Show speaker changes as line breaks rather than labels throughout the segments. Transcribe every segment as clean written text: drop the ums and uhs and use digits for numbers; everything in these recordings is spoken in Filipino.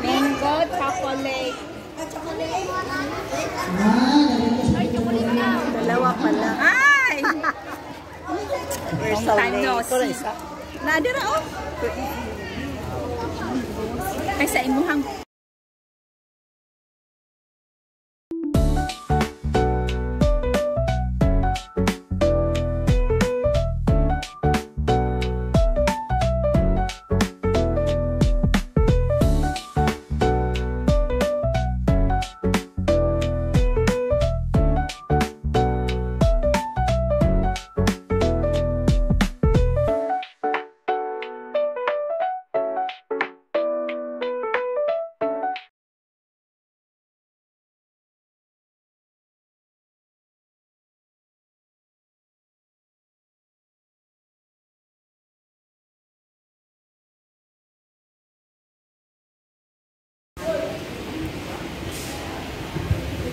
Mango, chocolate.
Dalawa pala.
Ay!
We're so late.
Nadira oh. Ay sa imuhang.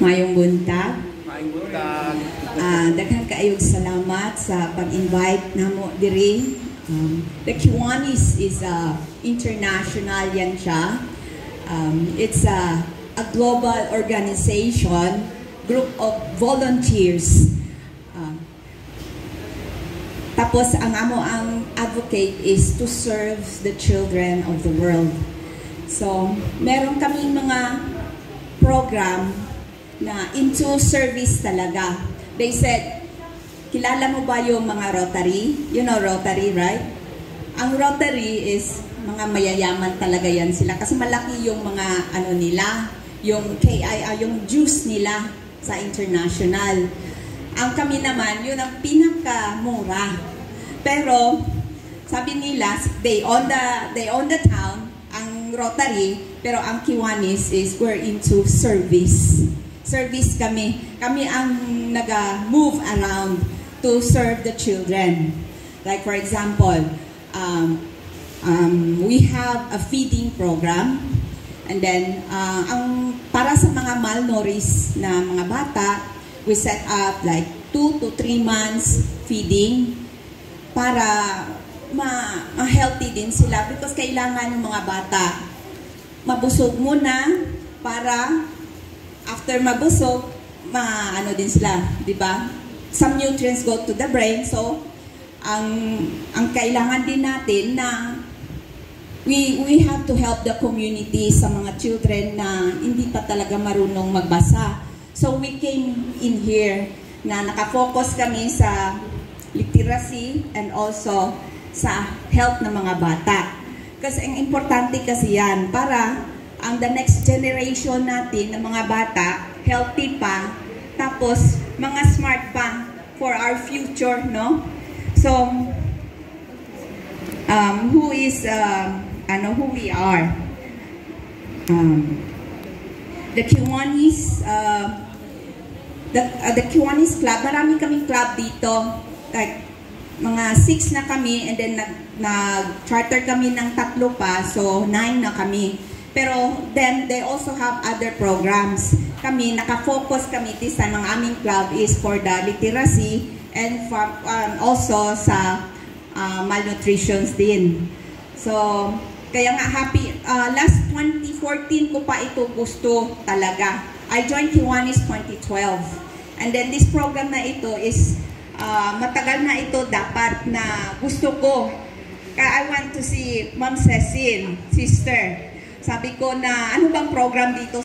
Mayong buntag.
Mayong buntag.
Daghang kaayog salamat sa pag-invite namo diri. The Kiwanis is a international yan siya. It's a global organization, group of volunteers. Tapos ang advocate is to serve the children of the world. So, meron kaming mga program na into service talaga. They said, kilala mo ba yung mga Rotary? You know Rotary, right? Ang Rotary is mga mayayaman talaga yan sila kasi malaki yung mga ano nila, yung KIA, yung dues nila sa international. Ang kami naman, yun ang pinakamura. Pero sabi nila, they own the town, ang Rotary, pero ang Kiwanis is we're into service. Service kami. Kami ang nag-move around to serve the children. Like for example, we have a feeding program. And then, para sa mga malnourished na mga bata, we set up like 2 to 3 months feeding para ma-healthy din sila because kailangan ng mga bata mabusog muna para after mabusog, ano din sila, di ba? Some nutrients go to the brain, so ang kailangan din natin na we have to help the community sa mga children na hindi pa talaga marunong magbasa. So we came in here na nakafocus kami sa literacy and also sa health ng mga bata. Kasi ang importante kasi yan para ang the next generation natin ng mga bata, healthy pa, tapos mga smart pa for our future, no? So, who we are. The Kiwanis, the Kiwanis Club, marami kaming club dito. Like, mga 6 na kami and then nag-charter kami ng 3 pa, so 9 na kami. Pero then they also have other programs. Kami, nakafocus kami this time, ang aming club is for the literacy and for, also sa malnutrition din. So, kaya nga happy, last 2014 ko pa ito gusto talaga. I joined Kiwanis 2012. And then this program na ito is, matagal na ito dapat na gusto ko. I want to see Ma'am Cecil, sister. Sabi ko na, ano bang program dito?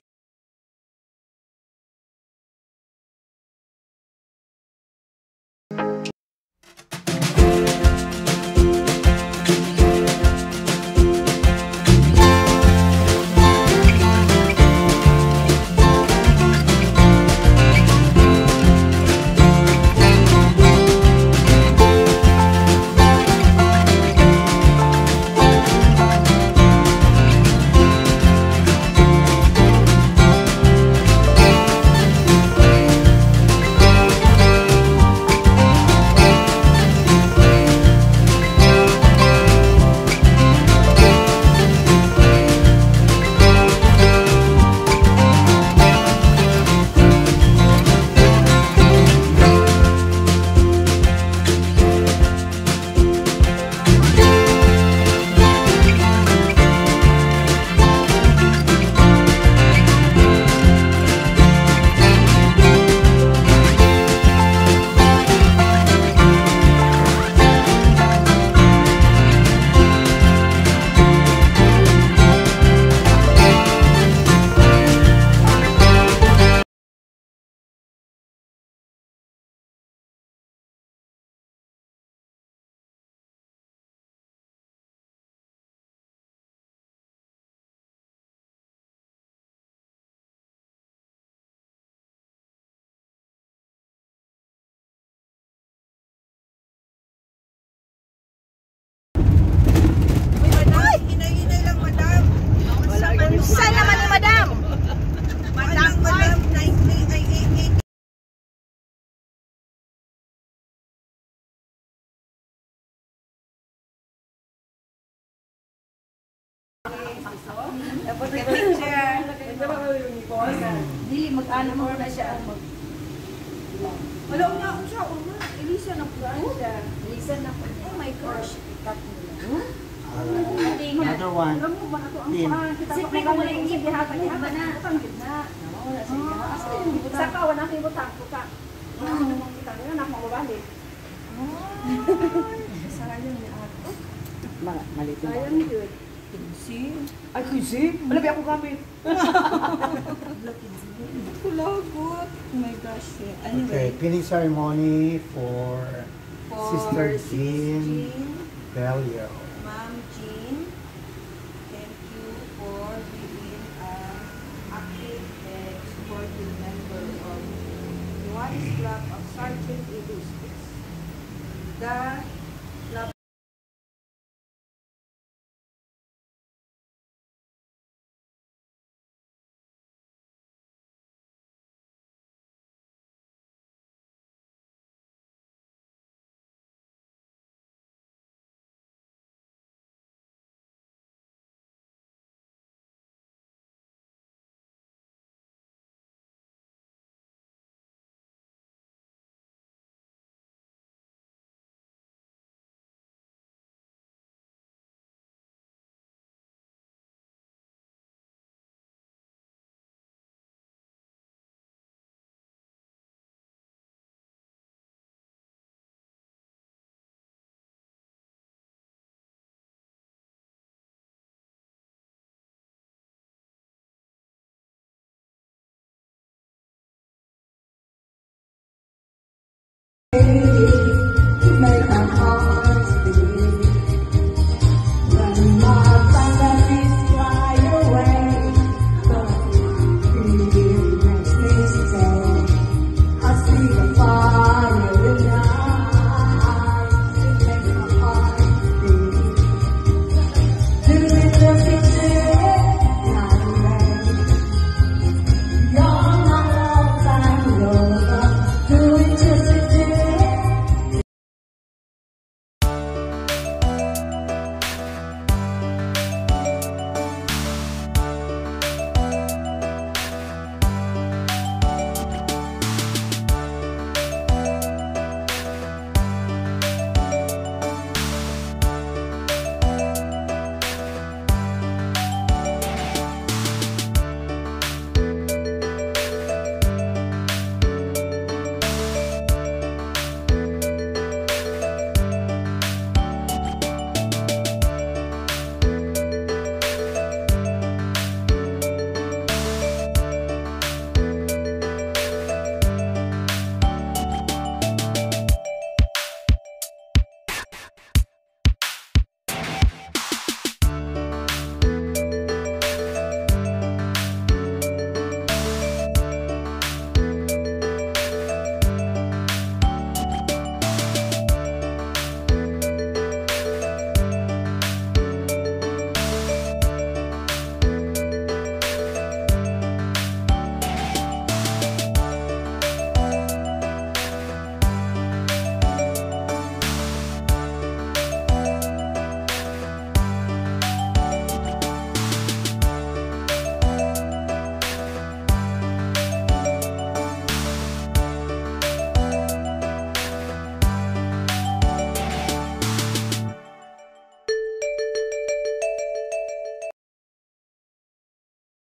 Saan naman ni Madam?
Madam, 9 ay 8. Tapos picture.
Dili, mag-ano mo na siya.
Wala nga ako siya. Elisa na po siya.
Elisa na po.
Oh my gosh.
Another one. Din.
Siyempre ko wala yung ibihat ba na?
Sa kawan natin mo tako ka. Kita nila na mababalik. Sayang ni ato.
Malito.
Sayang yun.
Ay, kasi? Wala ba ako gamit?
Kulagot. Oh my gosh.
Okay,
Anyway.
pinning ceremony for Sister Jean
Jean.
Belio.
Ma'am Jean, thank you for being an active and supportive member of the Kiwanis Club of Sergeant Illustrious. The